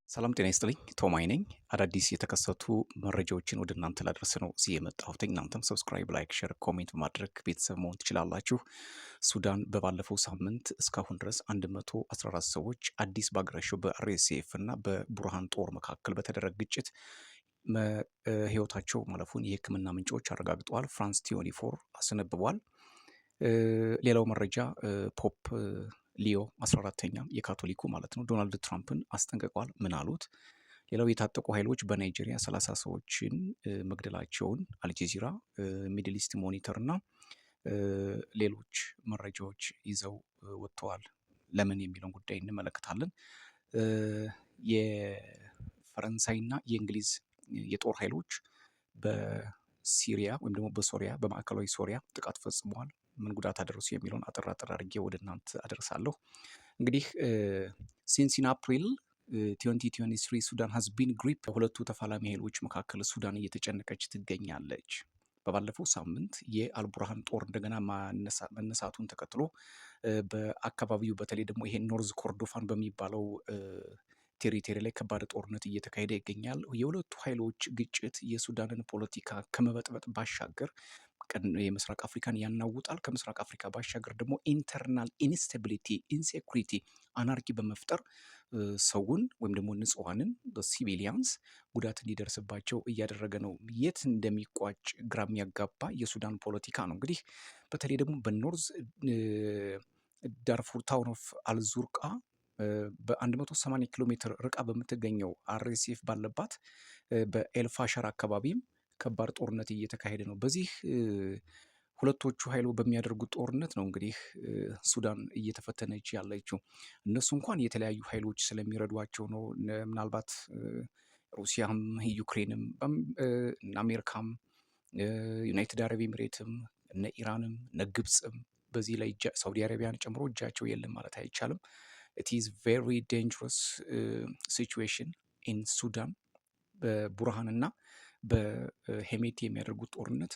ሰላም ጤና ይስጥልኝ ቶማይ ነኝ። አዳዲስ የተከሰቱ መረጃዎችን ወደ እናንተ ላደርስ ነው እዚህ የመጣሁት። እናንተም ሰብስክራይብ፣ ላይክ፣ ሼር፣ ኮሜንት በማድረግ ቤተሰብ መሆን ትችላላችሁ። ሱዳን በባለፈው ሳምንት እስካሁን ድረስ 114 ሰዎች አዲስ ባገረሸው በአርኤስኤፍ እና በቡርሃን ጦር መካከል በተደረገ ግጭት ህይወታቸው ማለፉን የሕክምና ምንጮች አረጋግጠዋል። ፍራንስ 24 አስነብቧል። ሌላው መረጃ ፖፕ ሊዮ 14ኛ የካቶሊኩ ማለት ነው ዶናልድ ትራምፕን አስጠንቅቋል። ምን አሉት? ሌላው የታጠቁ ኃይሎች በናይጄሪያ 30 ሰዎችን መግደላቸውን አልጀዚራ፣ ሚድል ኢስት ሞኒተር እና ሌሎች መረጃዎች ይዘው ወጥተዋል። ለምን የሚለውን ጉዳይ እንመለከታለን። የፈረንሳይና የእንግሊዝ የጦር ኃይሎች በሲሪያ ወይም ደግሞ በሶሪያ በማዕከላዊ ሶሪያ ጥቃት ፈጽመዋል። ምን ጉዳት አደረሱ የሚለውን አጠር አድርጌ ወደ እናንተ አደርሳለሁ። እንግዲህ ሲንስ ኢን አፕሪል 2023 ሱዳን ሃዝ ቢን ግሪፕ በሁለቱ ተፋላሚ ኃይሎች መካከል ሱዳን እየተጨነቀች ትገኛለች። በባለፈው ሳምንት የአልቡርሃን ጦር እንደገና መነሳቱን ተከትሎ በአካባቢው በተለይ ደግሞ ይሄ ኖርዝ ኮርዶፋን በሚባለው ቴሪቶሪ ላይ ከባድ ጦርነት እየተካሄደ ይገኛል። የሁለቱ ኃይሎች ግጭት የሱዳንን ፖለቲካ ከመበጥበጥ ባሻገር የምስራቅ አፍሪካን ያናውጣል። ከምስራቅ አፍሪካ ባሻገር ደግሞ ኢንተርናል ኢንስታቢሊቲ፣ ኢንሴኩሪቲ፣ አናርኪ በመፍጠር ሰውን ወይም ደግሞ ንጹሐንን በሲቪሊያንስ ጉዳት እንዲደርስባቸው እያደረገ ነው። የት እንደሚቋጭ ግራ የሚያጋባ የሱዳን ፖለቲካ ነው። እንግዲህ በተለይ ደግሞ በኖርዝ ዳርፉር ታውን ኦፍ አልዙርቃ በ180 ኪሎ ሜትር ርቃ በምትገኘው አርኤስኤፍ ባለባት በኤልፋሸር አካባቢም ከባድ ጦርነት እየተካሄደ ነው። በዚህ ሁለቶቹ ኃይሎ በሚያደርጉት ጦርነት ነው እንግዲህ ሱዳን እየተፈተነች ያለችው። እነሱ እንኳን የተለያዩ ኃይሎች ስለሚረዷቸው ነው። ምናልባት ሩሲያም፣ ዩክሬንም፣ አሜሪካም፣ ዩናይትድ አረብ ኤሚሬትም፣ እነ ኢራንም፣ እነ ግብፅም በዚህ ላይ ሳውዲ አረቢያን ጨምሮ እጃቸው የለም ማለት አይቻልም። it is very dangerous situation in ሱዳን በቡርሃን እና በሄሜቲ የሚያደርጉት ጦርነት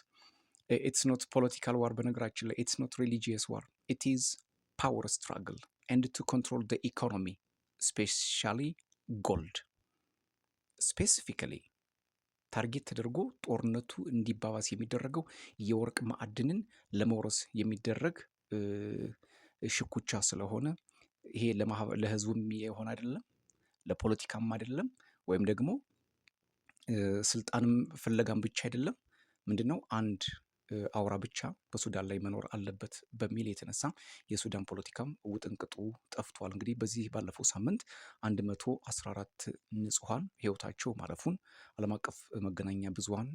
ኢትስ ኖት ፖለቲካል ዋር። በነገራችን ላይ ኢትስ ኖት ሪሊጂየስ ዋር፣ ኢት ኢዝ ፓወር ስትራግል ኤንድ ቱ ኮንትሮል ዘ ኢኮኖሚ ስፔሻሊ ጎልድ። ስፔሲፊካሊ ታርጌት ተደርጎ ጦርነቱ እንዲባባስ የሚደረገው የወርቅ ማዕድንን ለመውረስ የሚደረግ ሽኩቻ ስለሆነ ይሄ ለህዝቡም የሆነ አይደለም፣ ለፖለቲካም አይደለም፣ ወይም ደግሞ ስልጣንም ፍለጋም ብቻ አይደለም። ምንድነው አንድ አውራ ብቻ በሱዳን ላይ መኖር አለበት በሚል የተነሳ የሱዳን ፖለቲካም ውጥንቅጡ ጠፍቷል። እንግዲህ በዚህ ባለፈው ሳምንት 114 ንጹሐን ህይወታቸው ማለፉን ዓለም አቀፍ መገናኛ ብዙሃን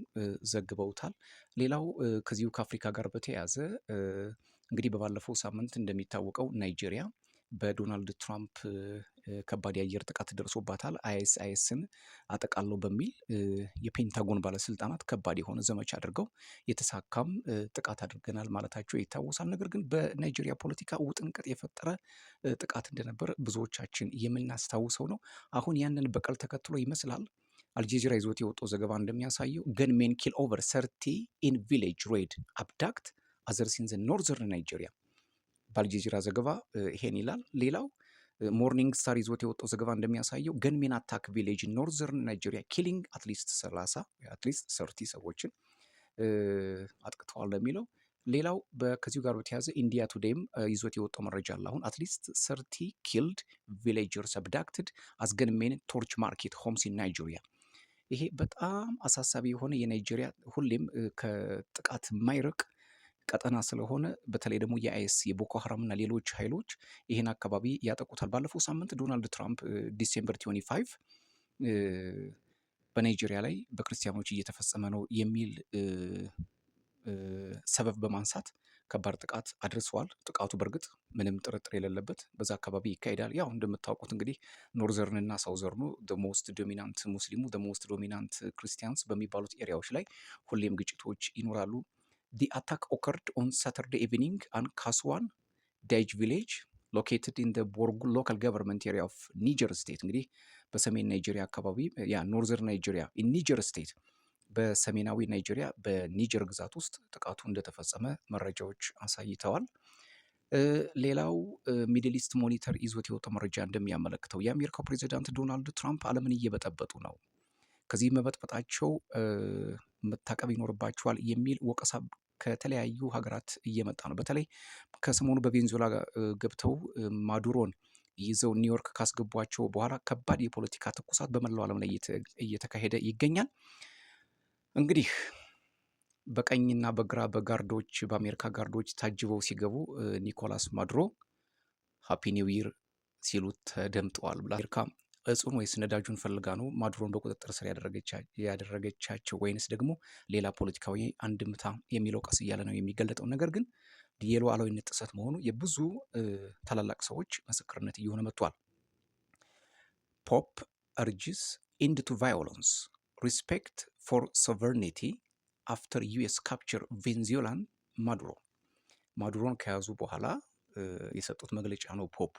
ዘግበውታል። ሌላው ከዚሁ ከአፍሪካ ጋር በተያያዘ እንግዲህ በባለፈው ሳምንት እንደሚታወቀው ናይጄሪያ በዶናልድ ትራምፕ ከባድ የአየር ጥቃት ደርሶባታል። አይኤስአይኤስን አጠቃለው በሚል የፔንታጎን ባለስልጣናት ከባድ የሆነ ዘመቻ አድርገው የተሳካም ጥቃት አድርገናል ማለታቸው ይታወሳል። ነገር ግን በናይጄሪያ ፖለቲካ ውጥንቅጥ የፈጠረ ጥቃት እንደነበር ብዙዎቻችን የምናስታውሰው ነው። አሁን ያንን በቀል ተከትሎ ይመስላል አልጀዚራ ይዞት የወጣው ዘገባ እንደሚያሳየው ገንሜን ኪል ኦቨር 30 ኢን ቪሌጅ ሬድ አብዳክት አዘርስ ኢን ዘ ኖርዘርን ናይጄሪያ። በአልጀዚራ ዘገባ ይሄን ይላል። ሌላው ሞርኒንግ ስታር ይዞት የወጣው ዘገባ እንደሚያሳየው ገንሜን አታክ ቪሌጅ ኖርዘርን ናይጄሪያ ኪሊንግ አትሊስት 30 ሰዎችን አጥቅተዋል ለሚለው። ሌላው ከዚሁ ጋር በተያያዘ ኢንዲያ ቱዴይም ይዞት የወጣው መረጃ አለ። አሁን አትሊስት 30 ኪልድ ቪሌጀርስ አብዳክትድ አስ ገንሜን ቶርች ማርኬት ሆምስ ኢን ናይጄሪያ። ይሄ በጣም አሳሳቢ የሆነ የናይጄሪያ ሁሌም ከጥቃት የማይርቅ ቀጠና ስለሆነ በተለይ ደግሞ የአይኤስ የቦኮ ሀራም እና ሌሎች ኃይሎች ይህን አካባቢ ያጠቁታል። ባለፈው ሳምንት ዶናልድ ትራምፕ ዲሴምበር 25 በናይጄሪያ ላይ በክርስቲያኖች እየተፈጸመ ነው የሚል ሰበብ በማንሳት ከባድ ጥቃት አድርሰዋል። ጥቃቱ በእርግጥ ምንም ጥርጥር የሌለበት በዛ አካባቢ ይካሄዳል። ያው እንደምታውቁት እንግዲህ ኖርዘርን እና ሳውዘርኑ ሞስት ዶሚናንት ሙስሊሙ ሞስት ዶሚናንት ክርስቲያንስ በሚባሉት ኤሪያዎች ላይ ሁሌም ግጭቶች ይኖራሉ። The attack occurred on Saturday evening on Kaswan Dej village located in the Borgu local government area of Niger state። እንግዲህ በሰሜን ናይጄሪያ አካባቢ ኖርዘርን ናይጄሪያ in Niger state በሰሜናዊ ናይጄሪያ በኒጀር ግዛት ውስጥ ጥቃቱ እንደተፈጸመ መረጃዎች አሳይተዋል። ሌላው ሚድል ኢስት ሞኒተር ይዞት የወጣው መረጃ እንደሚያመለክተው የአሜሪካው ፕሬዚዳንት ዶናልድ ትራምፕ ዓለምን እየበጠበጡ ነው። ከዚህ መበጥበጣቸው መታቀብ ይኖርባቸዋል የሚል ወቀሳ ከተለያዩ ሀገራት እየመጣ ነው። በተለይ ከሰሞኑ በቬንዙዌላ ገብተው ማዱሮን ይዘው ኒውዮርክ ካስገቧቸው በኋላ ከባድ የፖለቲካ ትኩሳት በመላው ዓለም ላይ እየተካሄደ ይገኛል። እንግዲህ በቀኝና በግራ በጋርዶች በአሜሪካ ጋርዶች ታጅበው ሲገቡ ኒኮላስ ማዱሮ ሃፒ ኒው ይር ሲሉ ተደምጠዋል። አሜሪካ እጹን ወይስ ነዳጁን ፈልጋ ነው ማዱሮን በቁጥጥር ስር ያደረገቻቸው ወይንስ ደግሞ ሌላ ፖለቲካዊ አንድምታ የሚለው ቀስ እያለ ነው የሚገለጠው። ነገር ግን የሉዓላዊነት ጥሰት መሆኑ የብዙ ታላላቅ ሰዎች ምስክርነት እየሆነ መጥቷል። ፖፕ urges end to violence, respect for sovereignty after US capture ቬንዙዌላን ማዱሮን ከያዙ በኋላ የሰጡት መግለጫ ነው ፖፑ።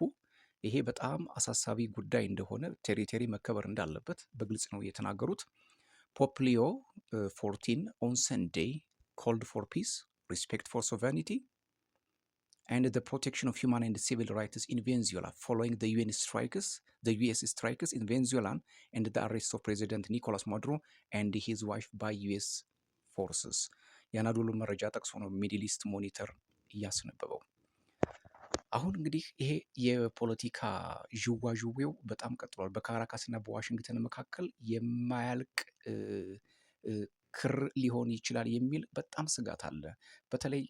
ይሄ በጣም አሳሳቢ ጉዳይ እንደሆነ ቴሪቶሪ መከበር እንዳለበት በግልጽ ነው የተናገሩት። ፖፕ ሊዮ 14 on Sunday called for peace, respect for sovereignty and the protection of human and civil rights in Venezuela following the US strikes in Venezuela and the arrest of President Nicolas Maduro and his wife by US forces. የአናዶሉ መረጃ ጠቅሶ ነው ሚድል ኢስት ሞኒተር እያስነበበው። አሁን እንግዲህ ይሄ የፖለቲካ ዥዋዥዌው በጣም ቀጥሏል። በካራካስና በዋሽንግተን መካከል የማያልቅ ክር ሊሆን ይችላል የሚል በጣም ስጋት አለ። በተለይ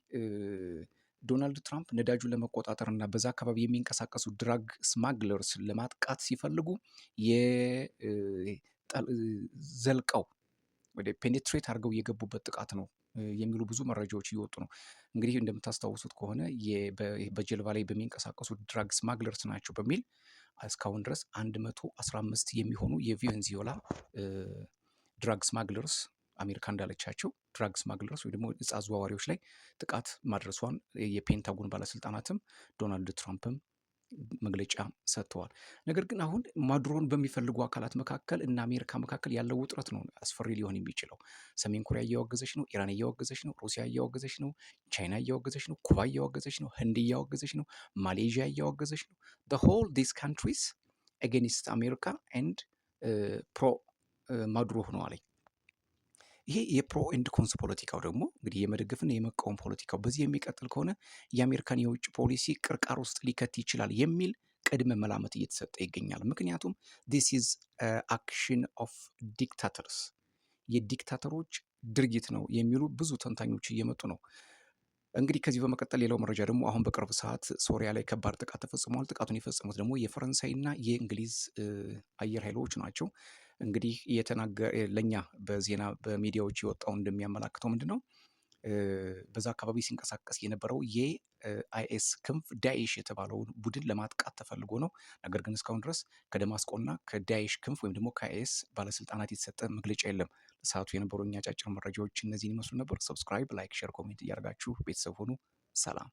ዶናልድ ትራምፕ ነዳጁን ለመቆጣጠር እና በዛ አካባቢ የሚንቀሳቀሱ ድራግ ስማግለርስ ለማጥቃት ሲፈልጉ ዘልቀው ወደ ፔኔትሬት አድርገው የገቡበት ጥቃት ነው የሚሉ ብዙ መረጃዎች እየወጡ ነው። እንግዲህ እንደምታስታውሱት ከሆነ በጀልባ ላይ በሚንቀሳቀሱ ድራግ ስማግለርስ ናቸው በሚል እስካሁን ድረስ 115 የሚሆኑ የቬንዙዌላ ድራግ ስማግለርስ አሜሪካ እንዳለቻቸው ድራግ ስማግለርስ ወይ ደግሞ እጽ አዘዋዋሪዎች ላይ ጥቃት ማድረሷን የፔንታጎን ባለስልጣናትም ዶናልድ ትራምፕም መግለጫ ሰጥተዋል። ነገር ግን አሁን ማዱሮን በሚፈልጉ አካላት መካከል እና አሜሪካ መካከል ያለው ውጥረት ነው አስፈሪ ሊሆን የሚችለው። ሰሜን ኮሪያ እያወገዘች ነው፣ ኢራን እያወገዘች ነው፣ ሩሲያ እያወገዘች ነው፣ ቻይና እያወገዘች ነው፣ ኩባ እያወገዘች ነው፣ ህንድ እያወገዘች ነው፣ ማሌዥያ እያወገዘች ነው። the whole these countries against America and pro ማዱሮ ሆነዋል። ይሄ የፕሮ ኤንድ ኮንስ ፖለቲካው ደግሞ እንግዲህ የመደገፍና የመቃወም ፖለቲካው በዚህ የሚቀጥል ከሆነ የአሜሪካን የውጭ ፖሊሲ ቅርቃር ውስጥ ሊከት ይችላል የሚል ቅድመ መላመት እየተሰጠ ይገኛል። ምክንያቱም this is action of dictators የዲክታተሮች ድርጊት ነው የሚሉ ብዙ ተንታኞች እየመጡ ነው። እንግዲህ ከዚህ በመቀጠል ሌላው መረጃ ደግሞ አሁን በቅርብ ሰዓት ሶሪያ ላይ ከባድ ጥቃት ተፈጽሟል። ጥቃቱን የፈጸሙት ደግሞ የፈረንሳይና የእንግሊዝ አየር ኃይሎች ናቸው። እንግዲህ ለእኛ በዜና በሚዲያዎች የወጣው እንደሚያመላክተው ምንድን ነው በዛ አካባቢ ሲንቀሳቀስ የነበረው የአይኤስ ክንፍ ዳኤሽ የተባለውን ቡድን ለማጥቃት ተፈልጎ ነው። ነገር ግን እስካሁን ድረስ ከደማስቆና ከዳኤሽ ክንፍ ወይም ደግሞ ከአይኤስ ባለስልጣናት የተሰጠ መግለጫ የለም። ሰዓቱ የነበሩ እኛ አጫጭር መረጃዎች እነዚህን ይመስሉ ነበር። ሰብስክራይብ፣ ላይክ፣ ሼር፣ ኮሜንት እያደረጋችሁ ቤተሰብ ሁኑ። ሰላም